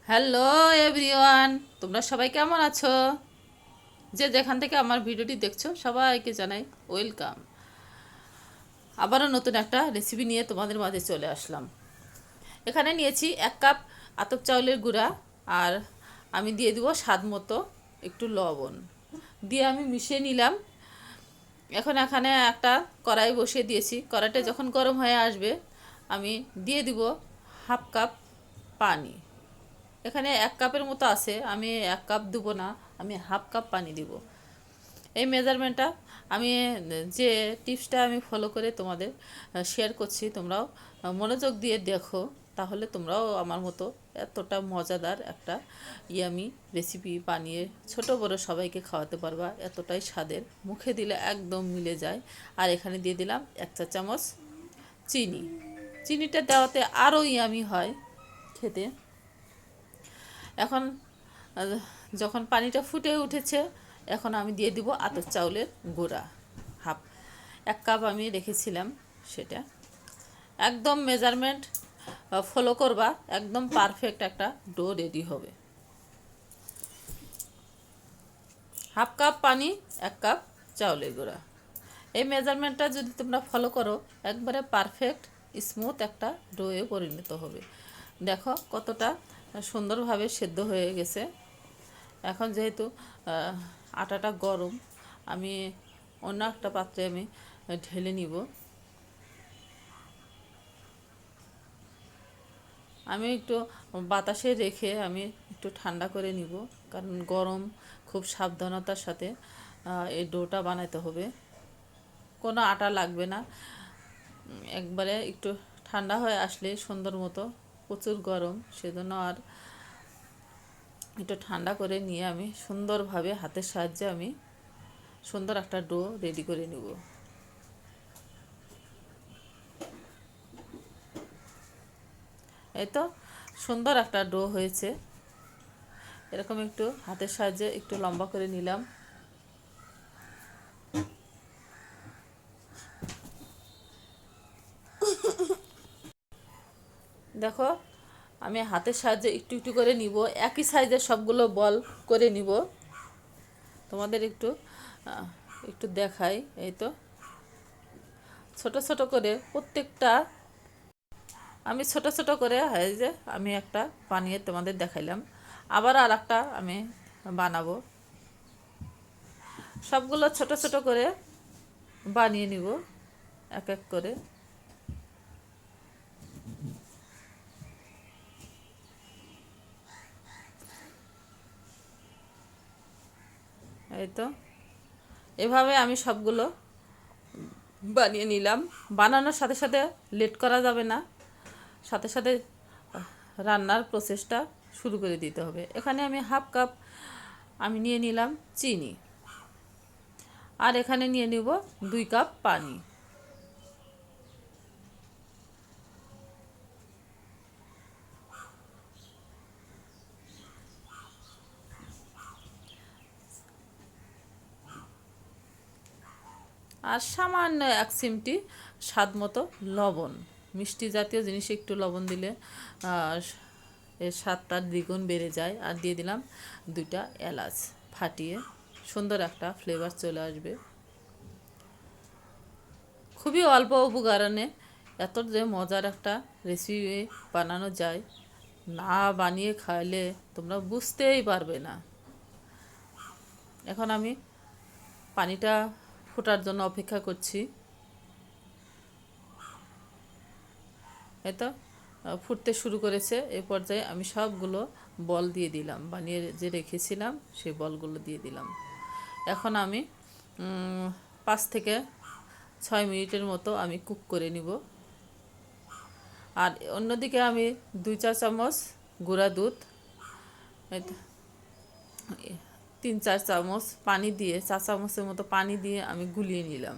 Hello everyone, তোমরা সবাই কেমন আছো? যে যেখান থেকে আমার ভিডিওটি দেখছো সবাইকে জানাই ওয়েলকাম। আবারও নতুন একটা রেসিপি নিয়ে তোমাদের মাঝে চলে আসলাম। এখানে নিয়েছি 1 কাপ আতপ চাউলের গুঁড়া, আর আমি দিয়ে দিব স্বাদ মতো একটু লবণ দিয়ে আমি মিশিয়ে নিলাম। এখন এখানে একটা কড়াই বসিয়ে দিয়েছি। কড়াইটা যখন গরম হয়ে আসবে আমি দিয়ে দিব 1/2 কাপ পানি। এখানে 1 কাপের মতো আছে, আমি 1 কাপ দেবো না, আমি 1/2 কাপ পানি দিব। এই মেজারমেন্টটা আমি যে টিপসটা আমি ফলো করে তোমাদের শেয়ার করছি, তোমরাও মনোযোগ দিয়ে দেখো, তাহলে তোমরাও আমার মতো এতটা মজাদার একটা ইয়ামি রেসিপি বানিয়ে ছোট বড় সবাইকে খাওয়াতে পারবা। এতটাই স্বাদের, মুখে দিলে একদম মিলে যায়। আর এখানে দিয়ে দিলাম 1 চা চামচ চিনি। চিনিটা দেওয়াতে আরও ইয়ামি হয় খেতে। এখন যখন পানিটা ফুটে উঠেছে, এখন আমি দিয়ে দিব আতপ চাউলের গুঁড়া। হাফ 1 কাপ আমি রেখেছিলাম, সেটা একদম মেজারমেন্ট ফলো করবা, একদম পারফেক্ট একটা ডো রেডি হবে। 1/2 কাপ পানি, 1 কাপ চাউলের গুঁড়া। এই মেজারমেন্টটা যদি তোমরা ফলো করো, একবারে পারফেক্ট স্মুথ একটা ডোয়ে পরিণত হবে। দেখো কতটা সুন্দরভাবে সেদ্ধ হয়ে গেছে। এখন যেহেতু আটাটা গরম, আমি অন্য একটা পাত্রে আমি ঢেলে নিব। আমি একটু বাতাসে রেখে আমি একটু ঠান্ডা করে নিব, কারণ গরম, খুব সাবধানতার সাথে এই ডোটা বানাতে হবে। কোনো আটা লাগবে না, একবারে একটু ঠান্ডা হয়ে আসলে সুন্দর মতো। প্রচুর গরম, সেজন্য আর একটু ঠান্ডা করে নিয়ে আমি সুন্দরভাবে হাতের সাহায্যে আমি সুন্দর একটা ডো রেডি করে নেব। এই তো সুন্দর একটা ডো হয়েছে। এরকম একটু হাতের সাহায্যে একটু লম্বা করে নিলাম। দেখো আমি হাতের সাহায্যে একটু একটু করে নিব, একই সাইজের সবগুলো বল করে নিব। তোমাদের একটু একটু দেখাই। এই তো ছোট ছোট করে প্রত্যেকটা আমি ছোট ছোট করে, হয় যে আমি একটা বানিয়ে তোমাদের দেখাইলাম, আবার আর একটা আমি বানাবো। সবগুলো ছোট ছোট করে বানিয়ে নিব এক এক করে। এই তো এভাবে আমি সবগুলো বানিয়ে নিলাম। বানানোর সাথে সাথে লেট করা যাবে না, সাথে সাথে রান্নার প্রসেসটা শুরু করে দিতে হবে। এখানে আমি 1/2 কাপ আমি নিয়ে নিলাম চিনি, আর এখানে নিয়ে নিব 2 কাপ পানি। আর সামান্য 1 চিমটি স্বাদ মতো লবণ। মিষ্টি জাতীয় জিনিসে একটু লবণ দিলে এর স্বাদটা দ্বিগুণ বেড়ে যায়। আর দিয়ে দিলাম 2টা এলাচ ফাটিয়ে, সুন্দর একটা ফ্লেভার চলে আসবে। খুবই অল্প উপকরণে এত যে মজার একটা রেসিপি বানানো যায়, না বানিয়ে খাইলে তোমরা বুঝতেই পারবে না। এখন আমি পানিটা ফোটার জন্য অপেক্ষা করছি। এই তো ফুটতে শুরু করেছে। এই পর্যায়ে আমি সবগুলো বল দিয়ে দিলাম, বানিয়ে যে রেখেছিলাম সেই বলগুলো দিয়ে দিলাম। এখন আমি 5 থেকে 6 মিনিটের মতো আমি কুক করে নিব। আর অন্যদিকে আমি 2 চা চামচ গুঁড়া দুধ, 3-4 চামচ পানি দিয়ে, 4 চামচের মতো পানি দিয়ে আমি গুলিয়ে নিলাম।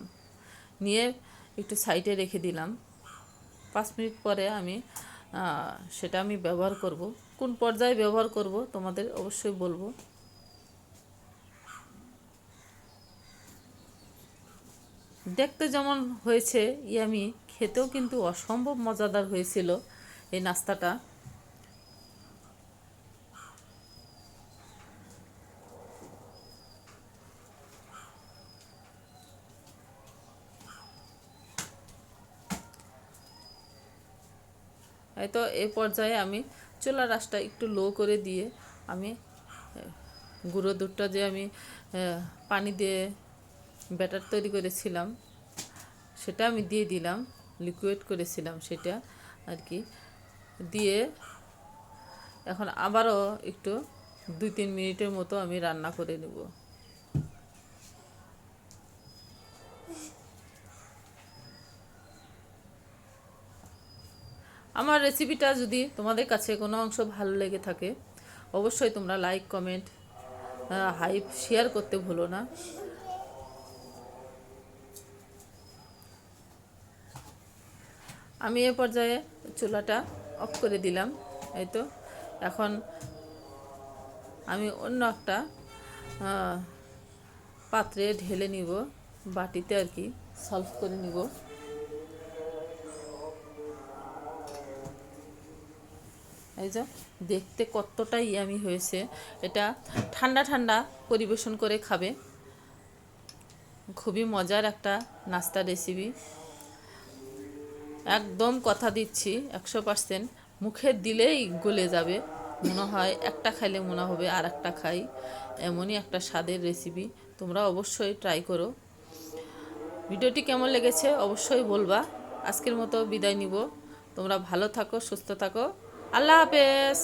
নিয়ে একটু সাইডে রেখে দিলাম। 5 মিনিট পরে আমি সেটা আমি ব্যবহার করব। কোন পর্যায়ে ব্যবহার করব তোমাদের অবশ্যই বলবো। দেখতে যেমন হয়েছে ইয়ামি, খেতেও কিন্তু অসম্ভব মজাদার হয়েছিল এই নাস্তাটা। এই তো এই পর্যায়ে আমি চুলার আঁচটা একটু লো করে দিয়ে আমি গুঁড়ো দুধটা যে আমি পানি দিয়ে ব্যাটার তৈরি করেছিলাম সেটা আমি দিয়ে দিলাম, লিকুইড করেছিলাম সেটা আর কি দিয়ে এখন আবারও একটু 2-3 মিনিটের মতো আমি রান্না করে নেব। আমার রেসিপিটা যদি তোমাদের কাছে কোনো অংশ ভালো লেগে থাকে অবশ্যই তোমরা লাইক, কমেন্ট, হাইপ, শেয়ার করতে ভুলো না। আমি এ পর্যায়ে চুলাটা অফ করে দিলাম। এই তো এখন আমি অন্য একটা পাত্রে ঢেলে নিব, বাটিতে আর কি সলভ করে নিব। এই যে দেখতে কতটা ইয়ামি হয়েছে, এটা ঠান্ডা ঠান্ডা পরিবেশন করে খাবে, খুবই মজার একটা নাস্তা রেসিপি। একদম কথা দিচ্ছি 100% মুখে দিলেই গলে যাবে, মনে হয় একটা খাইলে মনে হবে আর একটা খাই, এমনই একটা স্বাদের রেসিপি। তোমরা অবশ্যই ট্রাই করো। ভিডিওটি কেমন লেগেছে অবশ্যই বলবা। আজকের মতো বিদায় নিব। তোমরা ভালো থাকো, সুস্থ থাকো। আল্লাহ হাফেজ।